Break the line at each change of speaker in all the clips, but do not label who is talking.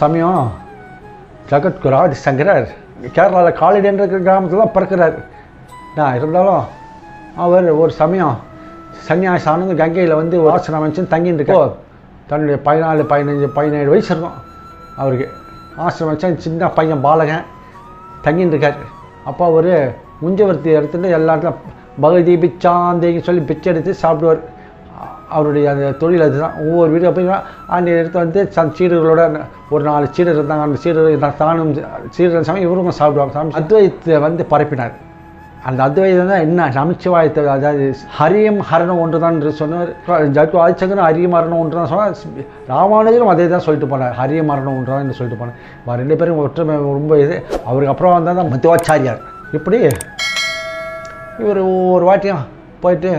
சமயம் ஜகத்குரு ஆதிசங்கரர் கேரளாவில் காலடின்ற கிராமத்தில் தான் பிறக்கிறார். நான் இருந்தாலும் அவர் ஒரு சமயம் சன்னியாசி ஆனது கங்கையில் வந்து ஆசிரமம் வச்சு தங்கிட்டு இருக்கோ. தன்னுடைய 14, 15, 17 வயசு இருக்கும் அவருக்கு. ஆசிரமம் வச்சா சின்ன பையன் பாலகன் தங்கிட்டு இருக்கார். அப்போ அவர் முஞ்சவர்த்தி எடுத்துட்டு எல்லா இடத்துல பகுதி பிச்சாந்தேன்னு சொல்லி பிச்சை எடுத்து சாப்பிடுவார். அவருடைய அந்த தொழில் அதுதான். ஒவ்வொரு வீடு போய் அந்த இடத்துல வந்து சீடர்களோட ஒரு 4 சீடர் இருந்தாங்க. அந்த சீடர் தானும் சீடர் சமயம் இவருக்கும் சாப்பிடுவாங்க. அத்வைத்தை வந்து பரப்பினார். அந்த அத்வைதம் தான் என்ன நமச்சிவாயத்தை, அதாவது ஹரியம் ஹரணம் ஒன்று தான் சொன்னார். ஜகத்குரு ஆதிசங்கரன் ஹரியம் ஹரணம் ஒன்று தான் சொன்னார். ராமானுஜரும் அதே தான் சொல்லிட்டு போனார், ஹரியம் ஹரணம் ஒன்று தான் சொல்லிட்டு போனார். 2 பேரும் ஒற்றுமை ரொம்ப இது. அவருக்கு அப்புறம் வந்தால் தான் மத்துவாச்சாரியார். இப்படி இவர் ஒவ்வொரு வாட்டியும் போயிட்டு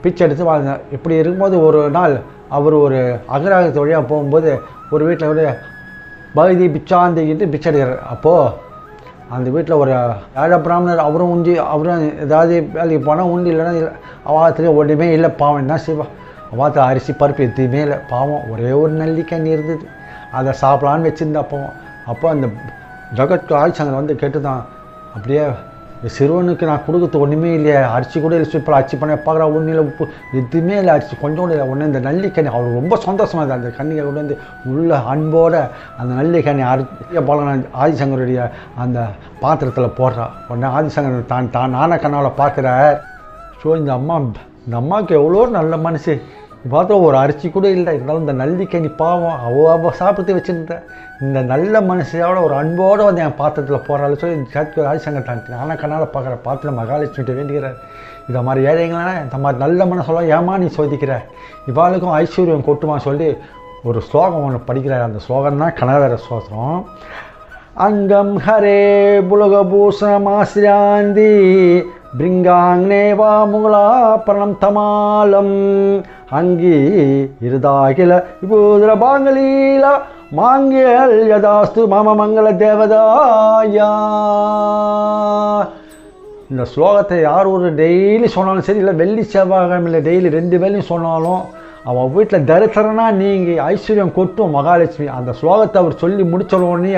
பிச்சை எடுத்து வாழ்ந்தார். இப்படி இருக்கும்போது ஒரு நாள் அவர் ஒரு அகராகத்து வழியாக போகும்போது ஒரு வீட்டில் ஒரு பகுதி பிச்சாந்திக்கிட்டு பிச்சை எடுக்கிறார். அப்போது அந்த வீட்டில் ஒரு ஏழை பிராமணர், அவரும் ஏதாவது வேலைக்கு போனால் உண்டு, இல்லைன்னா அவாத்துலேயே ஒன்றுமே இல்லை. பாவம் என்ன செய்வா, அவாத்தில் அரிசி பருப்பு எதுவுமே இல்லை. பாவம் ஒரே ஒரு நெல்லிக்காய் இருந்தது, அதை சாப்பிடலான்னு வச்சுருந்தா பாவம். அப்போ அந்த ஜகத்குரு ஆதிசங்கரன் வந்து கேட்டு தான், அப்படியே சிறுவனுக்கு நான் கொடுக்குறது ஒன்றுமே இல்லையே, அரிசி கூட இல்லை, இப்போ அரிசி பண்ண பார்க்குறா, ஒன்றும் இல்லை, உப்பு எதுவுமே இல்லை, அரிசி கொஞ்சம் இல்லை, ஒன்று இந்த நல்லிக்கண்ணி. அவர் ரொம்ப சந்தோஷமாக இருந்தார். அந்த கண்ணியை கொண்டு வந்து உள்ள அன்போடு அந்த நல்லிக்கண்ணி பலன் ஆதிசங்கருடைய அந்த பாத்திரத்தில் போடுறா. உடனே ஆதிசங்கர் தான் நான கண்ணால் பார்க்குறார். ஸோ இந்த அம்மாவுக்கு எவ்வளோ நல்ல மனசு, பார்த்தா ஒரு அரிசி கூட இல்லை, இருந்தாலும் இந்த நல்லிக்கண்ணி பாவம் அவ சாப்பிட்டு வச்சுருந்த இந்த நல்ல மனுஷையோட ஒரு அன்போடு வந்து என் பாத்திரத்தில் போகிறாள் சொல்லி ஜகத்குரு ஆதிசங்கர் தான் நானா கண்ணால் பார்க்குற பாத்திரம் மகாலட்சுமிகிட்ட வேண்டிக்கிறார். இதை மாதிரி ஏழைங்களா இந்த மாதிரி நல்ல மனசெல்லாம் ஏமா நீ சோதிக்கிற, இவாளுக்கும் ஐஸ்வர்யம் கொட்டுமா சொல்லி ஒரு ஸ்லோகம் ஒன்று படிக்கிறார். அந்த ஸ்லோகம் தான் கனகர ஸ்தோத்திரம். அங்கம் ஹரே புலகபூஷணமாசிராந்தி பிரிங்காங்னேவா முகலா பிரணம் தமாலம் அங்கி இருதாகில விபூதிரபாங்கலீல மாங்கியல் யதாஸ்து மம மங்கள தேவதாயா. இந்த ஸ்லோகத்தை யார் ஒரு டெய்லி சொன்னாலும் சரி, இல்லை வெள்ளி செவ்வாய்க்கிழமையில் டெய்லி 2 வேளையும் சொன்னாலும் அவன் வீட்டில் தரித்திரனா நீங்கள் ஐஸ்வர்யம் கொட்டும் மகாலட்சுமி. அந்த ஸ்லோகத்தை அவர் சொல்லி முடிச்சோடனே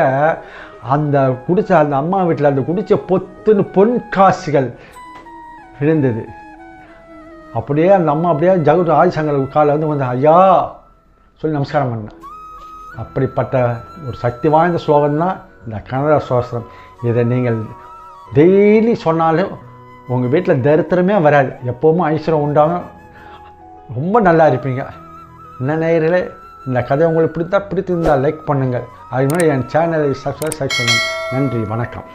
அந்த குடிச்ச அந்த அம்மா வீட்டில் அந்த குடிச்ச பொத்துன்னு பொன் காசுகள் விழுந்தது. அப்படியே அந்த அம்மா அப்படியே ஜகத்குரு ஆதிசங்கர் காலில் வந்து ஐயா சொல்லி நமஸ்காரம் பண்ணேன். அப்படிப்பட்ட ஒரு சக்தி வாய்ந்த ஸ்லோகம் தான் இந்த கனகர ஸ்தோத்திரம். இதை நீங்கள் டெய்லி சொன்னாலும் உங்கள் வீட்டில் தரித்திரமே வராது, எப்போவுமே ஐஸ்வர்யம் உண்டாகும், ரொம்ப நல்லா இருப்பீங்க. என்ன நேயர்களே, இந்த கதை உங்களுக்கு பிடித்திருந்தால் லைக் பண்ணுங்கள். அது மாதிரி என் சேனலை சப்ஸ்கிரைப் பண்ணுங்கள். நன்றி, வணக்கம்.